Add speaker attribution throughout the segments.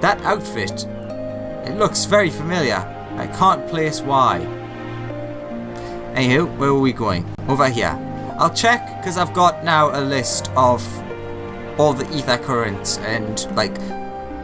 Speaker 1: That outfit. It looks very familiar. I can't place why. Anywho, where are we going? Over here. I'll check, because I've got now a list of all the ether currents, and like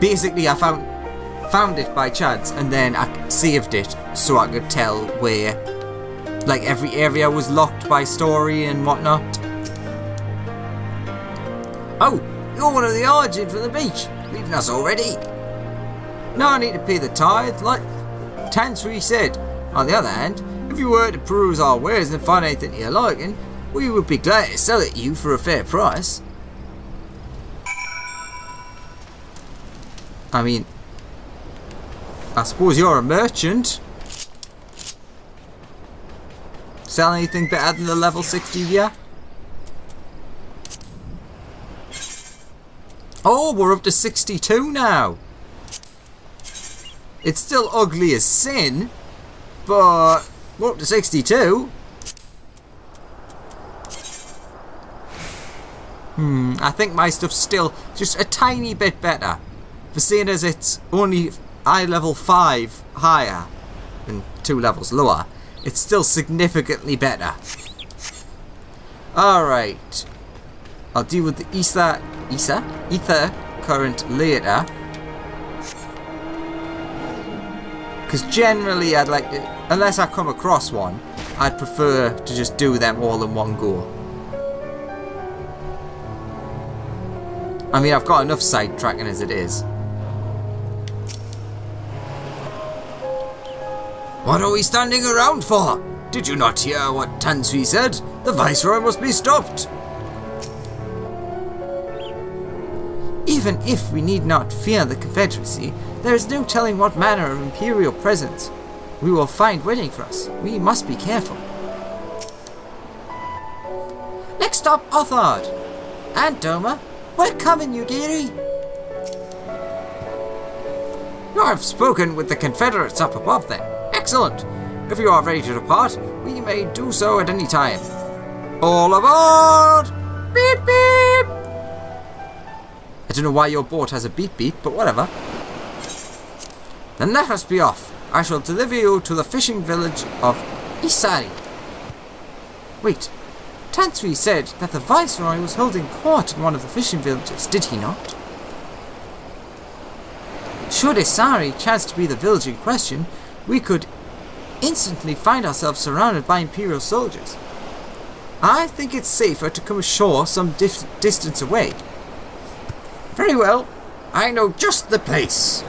Speaker 1: basically I found it by chance, and then I saved it so I could tell where like every area was locked by story and whatnot. Oh, you're one of the origin from the beach, leaving us already. No, I need to pay the tithe, like Tansui said. On the other hand, if you were to peruse our wares and find anything to your liking, we would be glad to sell it to you for a fair price. I mean, I suppose you're a merchant. Sell anything better than the level 60 gear? Oh, we're up to 62 now. It's still ugly as sin, but we're up to 62. I think my stuff's still just a tiny bit better. For seeing as it's only eye level 5 higher and 2 levels lower, it's still significantly better. Alright. I'll deal with the ether current later. Because generally I'd like to, unless I come across one, I'd prefer to just do them all in one go. I mean, I've got enough sidetracking as it is. What are we standing around for? Did you not hear what Tansui said? The Viceroy must be stopped. Even if we need not fear the Confederacy, there is no telling what manner of Imperial presence we will find waiting for us. We must be careful. Next stop, Othard. And Doma, we're coming, you dearie. You have spoken with the Confederates up above then. Excellent. If you are ready to depart, we may do so at any time. All aboard! Beep beep! I don't know why your boat has a beep beep, but whatever. Then let us be off. I shall deliver you to the fishing village of Isari. Wait, Tansui said that the Viceroy was holding court in one of the fishing villages, did he not? Should Isari chance to be the village in question, we could instantly find ourselves surrounded by Imperial soldiers. I think it's safer to come ashore some distance away. Very well, I know just the place.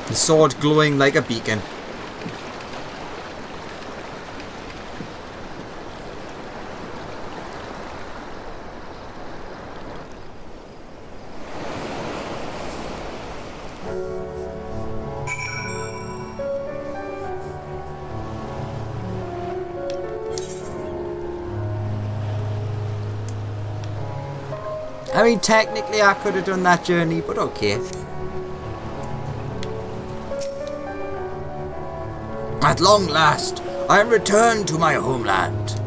Speaker 1: The sword glowing like a beacon. I mean, technically I could have done that journey, but okay. At long last, I am returned to my homeland.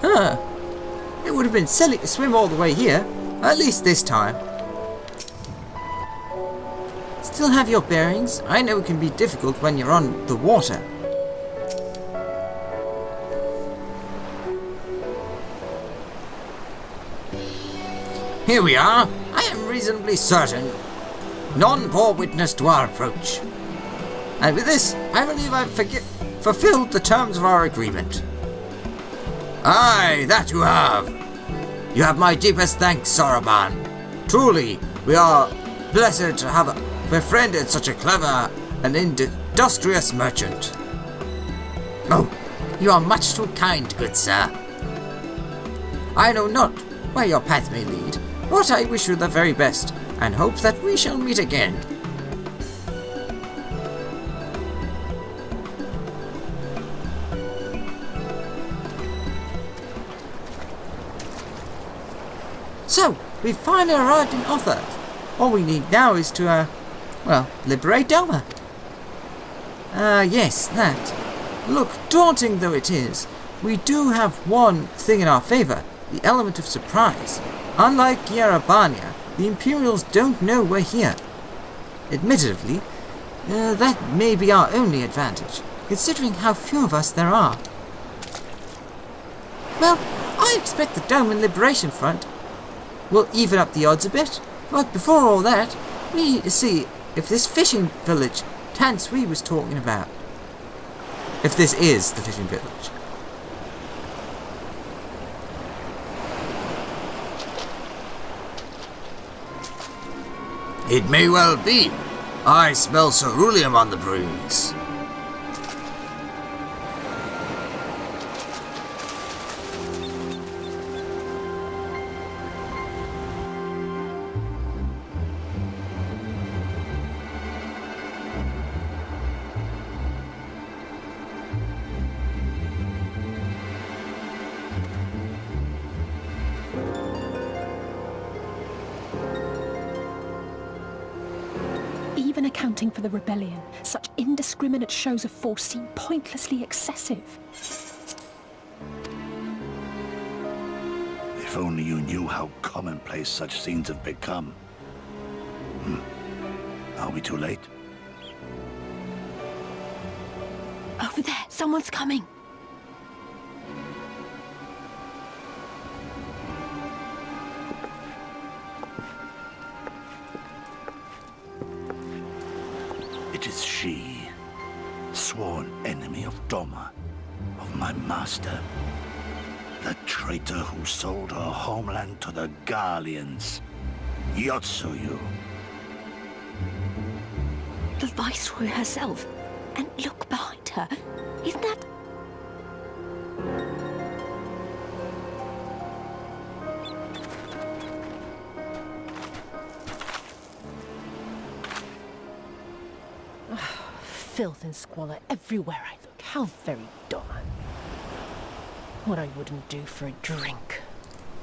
Speaker 1: Huh. It would have been silly to swim all the way here, at least this time. Still have your bearings? I know it can be difficult when you're on the water. Here we are. I am reasonably certain none bore witness to our approach. And with this, I believe I've fulfilled the terms of our agreement. Aye, that you have. You have my deepest thanks, Saruman. Truly, we are blessed to have befriended such a clever and industrious merchant. Oh, you are much too kind, good sir. I know not where your path may lead, but I wish you the very best, and hope that we shall meet again. So, we've finally arrived in Othard. All we need now is to, liberate Doma. Yes, that. Look, daunting though it is, we do have one thing in our favour, the element of surprise. Unlike Yerebania, the Imperials don't know we're here. Admittedly, that may be our only advantage, considering how few of us there are. Well, I expect the Dome and Liberation Front will even up the odds a bit, but before all that, we need to see if this fishing village Tansui was talking about. If this is the fishing village.
Speaker 2: It may well be. I smell ceruleum on the breeze.
Speaker 3: Even accounting for the rebellion, such indiscriminate shows of force seem pointlessly excessive.
Speaker 4: If only you knew how commonplace such scenes have become. Are we too late?
Speaker 3: Over there, someone's coming.
Speaker 4: It is she, sworn enemy of Doma, of my master. The traitor who sold her homeland to the Garleans, Yotsuyu.
Speaker 3: The Viceroy herself. And look behind her. Isn't that... Filth and squalor everywhere I look. How very Doma. What I wouldn't do for a drink.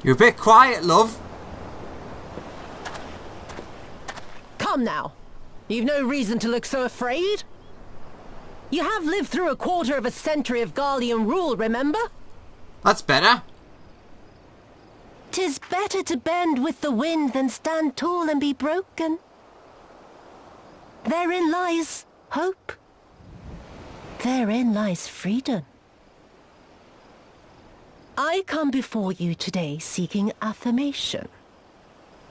Speaker 1: You're a bit quiet, love.
Speaker 5: Come now. You've no reason to look so afraid. You have lived through a quarter of a century of Garlean rule, remember?
Speaker 1: That's better.
Speaker 5: 'Tis better to bend with the wind than stand tall and be broken. Therein lies hope. Therein lies freedom. I come before you today seeking affirmation.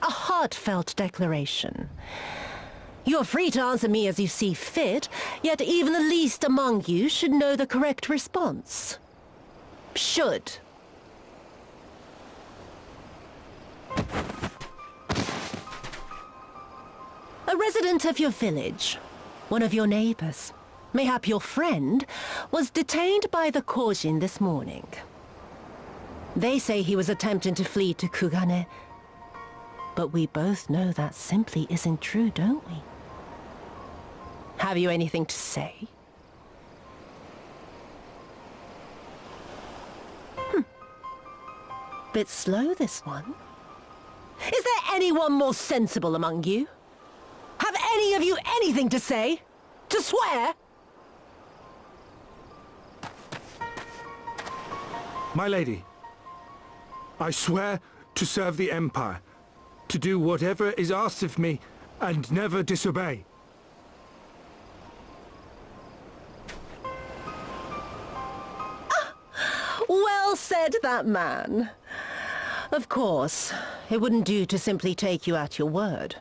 Speaker 5: A heartfelt declaration. You're free to answer me as you see fit, yet even the least among you should know the correct response. Should. A resident of your village, one of your neighbors, mayhap your friend, was detained by the Kojin this morning. They say he was attempting to flee to Kugane, but we both know that simply isn't true, don't we? Have you anything to say? Bit slow, this one. Is there anyone more sensible among you? Have any of you anything to say? To swear?
Speaker 6: My lady, I swear to serve the Empire, to do whatever is asked of me, and never disobey.
Speaker 5: Well said, that man. Of course, it wouldn't do to simply take you at your word.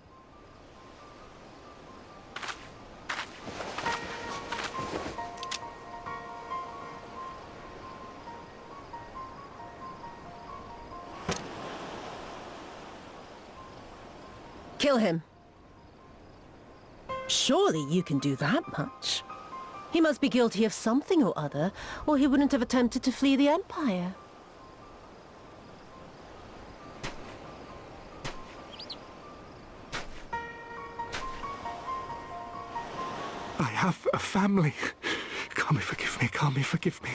Speaker 5: Kill him. Surely you can do that much. He must be guilty of something or other, or he wouldn't have attempted to flee the Empire.
Speaker 6: I have a family. Kami, forgive me. Kami, forgive me.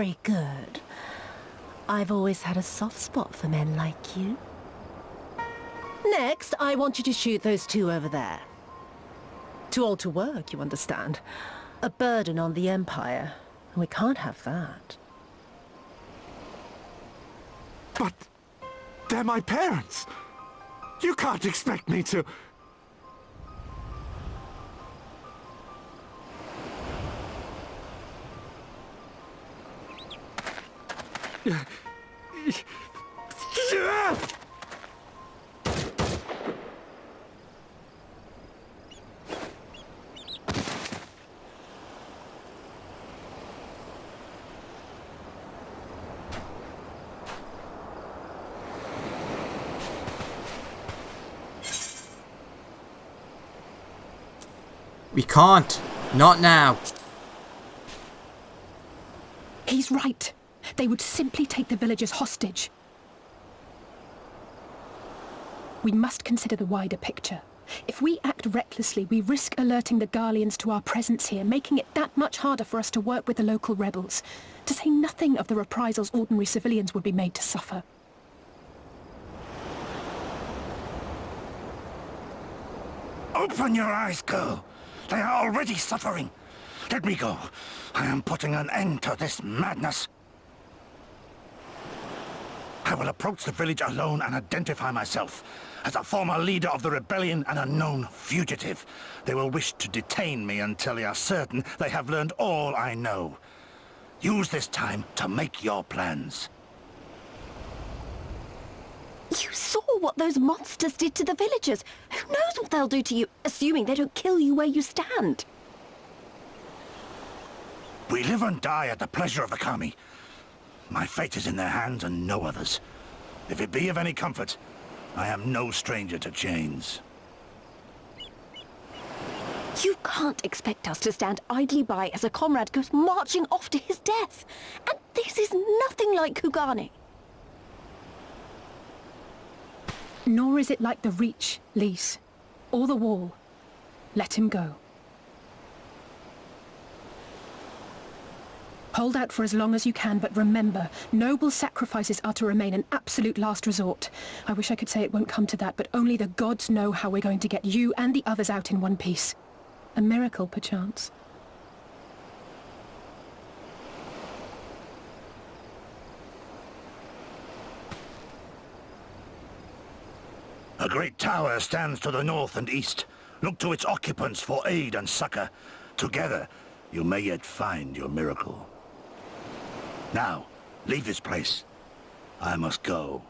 Speaker 5: Very good. I've always had a soft spot for men like you. Next, I want you to shoot those two over there. Too old to work, you understand. A burden on the Empire. We can't have that.
Speaker 6: But they're my parents. You can't expect me to...
Speaker 1: We can't. Not now.
Speaker 7: He's right. They would simply take the villagers hostage. We must consider the wider picture. If we act recklessly, we risk alerting the Garleans to our presence here, making it that much harder for us to work with the local rebels. To say nothing of the reprisals ordinary civilians would be made to suffer.
Speaker 4: Open your eyes, girl. They are already suffering. Let me go. I am putting an end to this madness. I will approach the village alone and identify myself as a former leader of the rebellion and a known fugitive. They will wish to detain me until they are certain they have learned all I know. Use this time to make your plans.
Speaker 8: You saw what those monsters did to the villagers. Who knows what they'll do to you, assuming they don't kill you where you stand?
Speaker 4: We live and die at the pleasure of the Kami. My fate is in their hands and no others. If it be of any comfort, I am no stranger to chains.
Speaker 8: You can't expect us to stand idly by as a comrade goes marching off to his death. And this is nothing like Kugane.
Speaker 7: Nor is it like the Reach, Lise, or the Wall. Let him go. Hold out for as long as you can, but remember, noble sacrifices are to remain an absolute last resort. I wish I could say it won't come to that, but only the gods know how we're going to get you and the others out in one piece. A miracle, perchance.
Speaker 4: A great tower stands to the north and east. Look to its occupants for aid and succor. Together, you may yet find your miracle. Now, leave this place. I must go.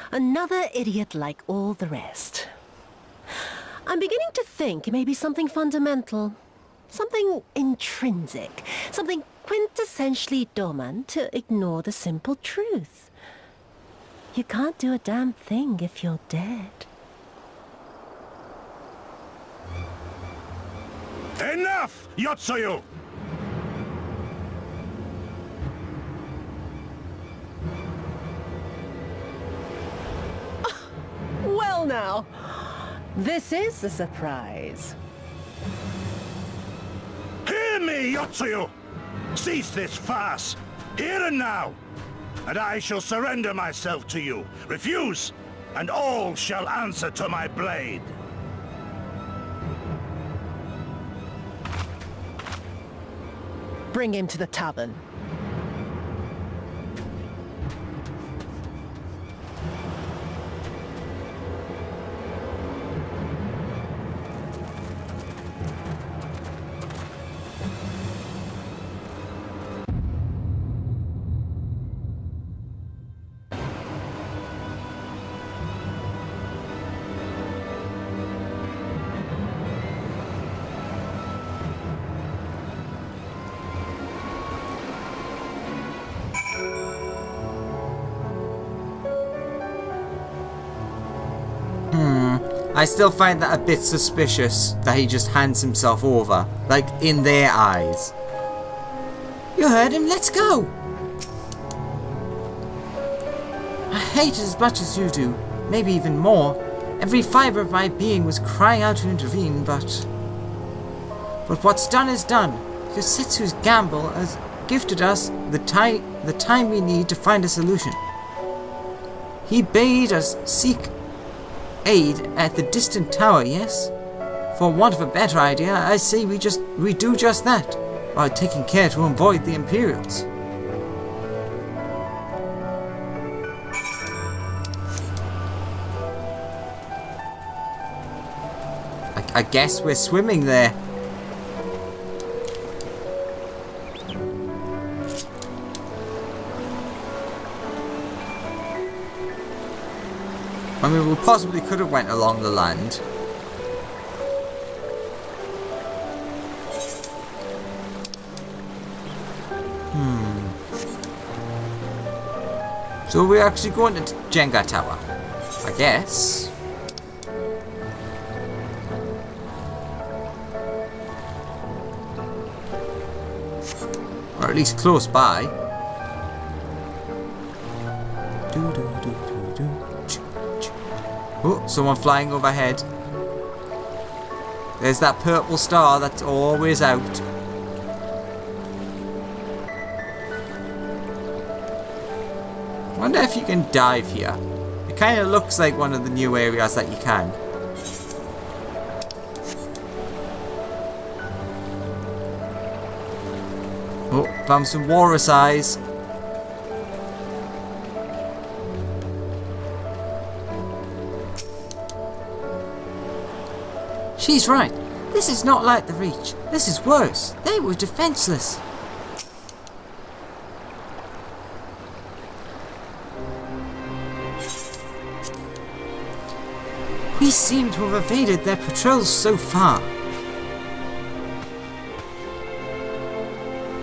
Speaker 5: Another idiot like all the rest. I'm beginning to think it may be something fundamental. Something intrinsic. Something quintessentially Doman to ignore the simple truth. You can't do a damn thing if you're dead.
Speaker 4: Enough, Yotsuyu!
Speaker 5: Well now, this is a surprise.
Speaker 4: Hear me, Yotsuyu! Cease this farce, here and now, and I shall surrender myself to you. Refuse, and all shall answer to my blade.
Speaker 5: Bring him to the tavern.
Speaker 1: I still find that a bit suspicious that he just hands himself over, like in their eyes. You heard him, let's go! hate it as much as you do, maybe even more. Every fibre of my being was crying out to intervene, but what's done is done. Yosetsu's gamble has gifted us the time we need to find a solution. He bade us seek aid at the distant tower, yes? For want of a better idea, I say we do just that, while taking care to avoid the Imperials. I guess we're swimming there. I mean, we possibly could have went along the land. So we're actually going to Jenga Tower, I guess. Or at least close by. Oh, someone flying overhead. There's that purple star that's always out. Wonder if you can dive here. It kind of looks like one of the new areas that you can. Oh, found some walrus eyes. She's right. This is not like the Reach. This is worse. They were defenseless. We seem to have evaded their patrols so far.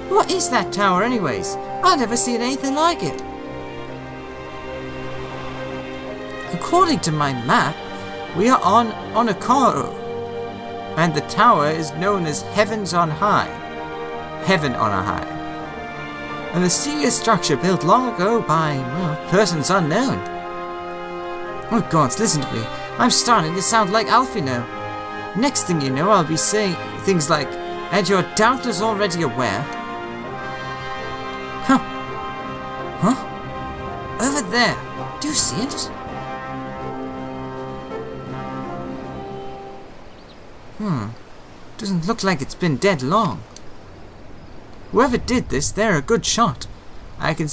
Speaker 1: What is that tower anyways? I've never seen anything like it. According to my map, we are on Onokoro, and the tower is known as Heavens on High. Heaven on a High. A mysterious structure built long ago by, well, persons unknown. Oh gods, listen to me. I'm starting to sound like Alfie now. Next thing you know, I'll be saying things like, and you're doubtless already aware. Huh? Huh? Over there. Do you see it? Doesn't look like it's been dead long. Whoever did this, they're a good shot. I can't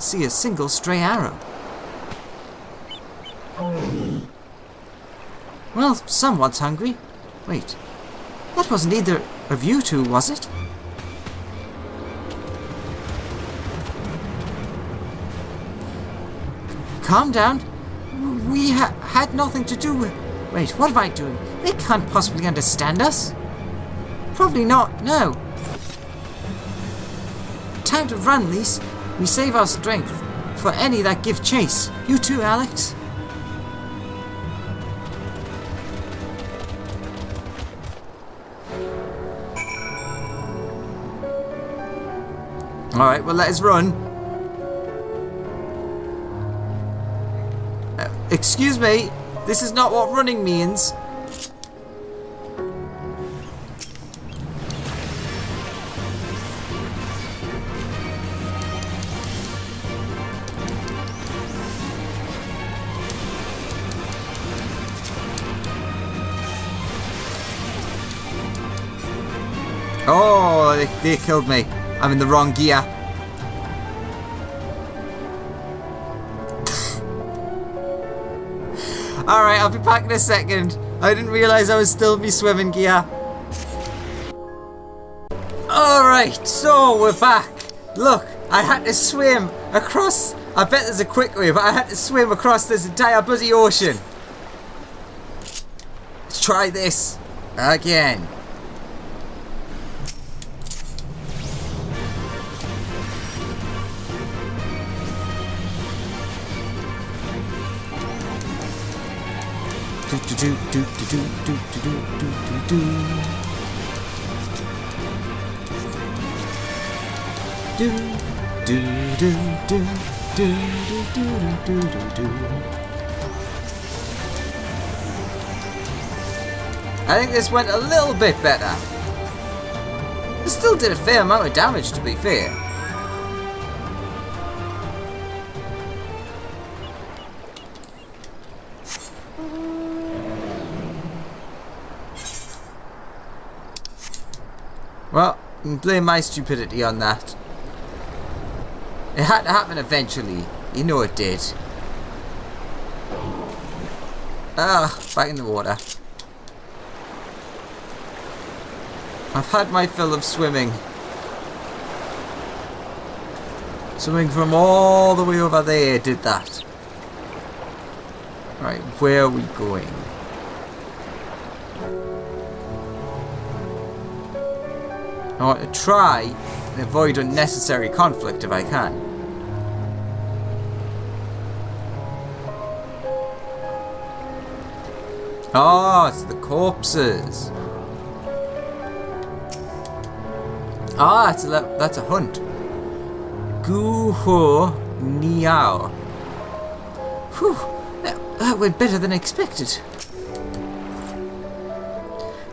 Speaker 1: see a single stray arrow. Well, someone's hungry. Wait, that wasn't either of you two, was it? Calm down. We had nothing to do with... Wait, what am I doing? They can't possibly understand us. Probably not, no. Time to run, Lise. We save our strength for any that give chase. You too, Alex. Alright, well, let us run. Excuse me, this is not what running means. Oh, they killed me. I'm in the wrong gear. Alright, I'll be back in a second. I didn't realise I was still in my swimming gear. Alright, so we're back. Look, I had to swim across... I bet there's a quick way, but I had to swim across this entire bloody ocean. Let's try this again. Do, do, do, do, do, do. I think this went a little bit better. It still did a fair amount of damage, to be fair. Well, you can blame my stupidity on that. It had to happen eventually. You know it did. Ah, back in the water. I've had my fill of swimming. Swimming from all the way over there did that. Right, where are we going? I want to try and avoid unnecessary conflict if I can. Oh, it's the corpses. Ah, that's a hunt. Guho Niao. Whew, that went better than expected.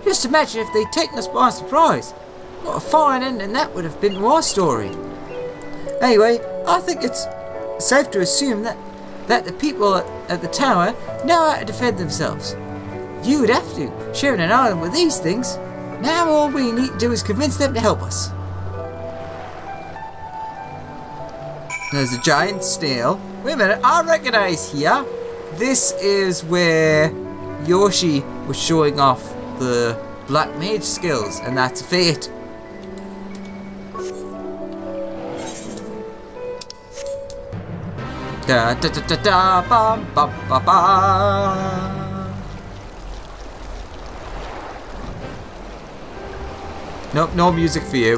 Speaker 1: Just imagine if they'd taken us by surprise. What a fine ending that would have been to our story. Anyway, I think it's safe to assume that the people at the tower know how to defend themselves. You would have to, sharing an island with these things. Now all we need to do is convince them to help us. There's a giant snail. Wait a minute, I recognise here. This is where Yoshi was showing off the black mage skills, and that's Fate. Da da da da da ba ba ba ba. Nope, no music for you.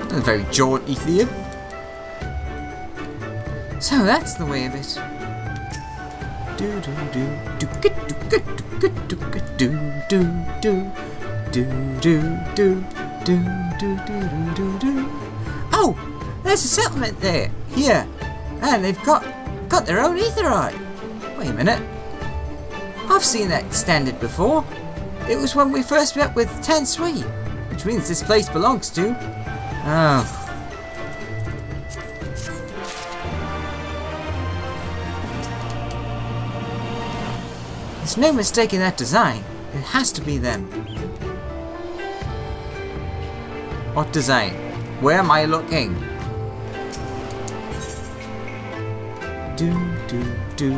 Speaker 1: That's very jaunty theme. So that's the way of it. Do do do do do do do do do do do do do. Oh, there's a settlement there. Here, and they've got their own etherite. Wait a minute. I've seen that standard before. It was when we first met with Tansui, which means this place belongs to. Oh. There's no mistaking that design. It has to be them. What design? Where am I looking? Do do do.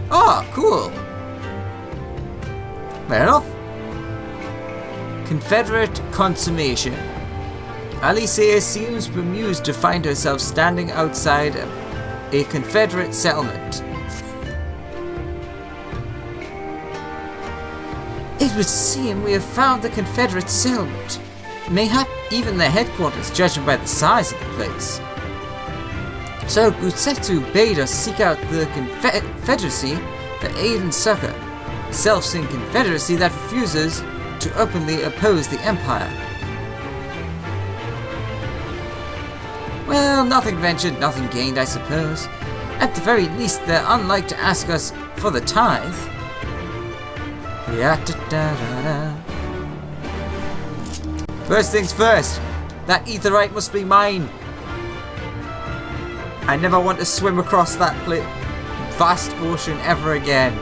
Speaker 1: Oh, cool. Fair enough. Confederate consummation. Alicia seems bemused to find herself standing outside a Confederate settlement. It would seem we have found the Confederate settlement. Mayhap even their headquarters, judging by the size of the place. So Gutsetsu bade us seek out the Confederacy for aid and succor. Self-same Confederacy that refuses to openly oppose the Empire. Well, nothing ventured, nothing gained, I suppose. At the very least, they're unlike to ask us for the tithe. First things first, that etherite must be mine. I never want to swim across that vast ocean ever again.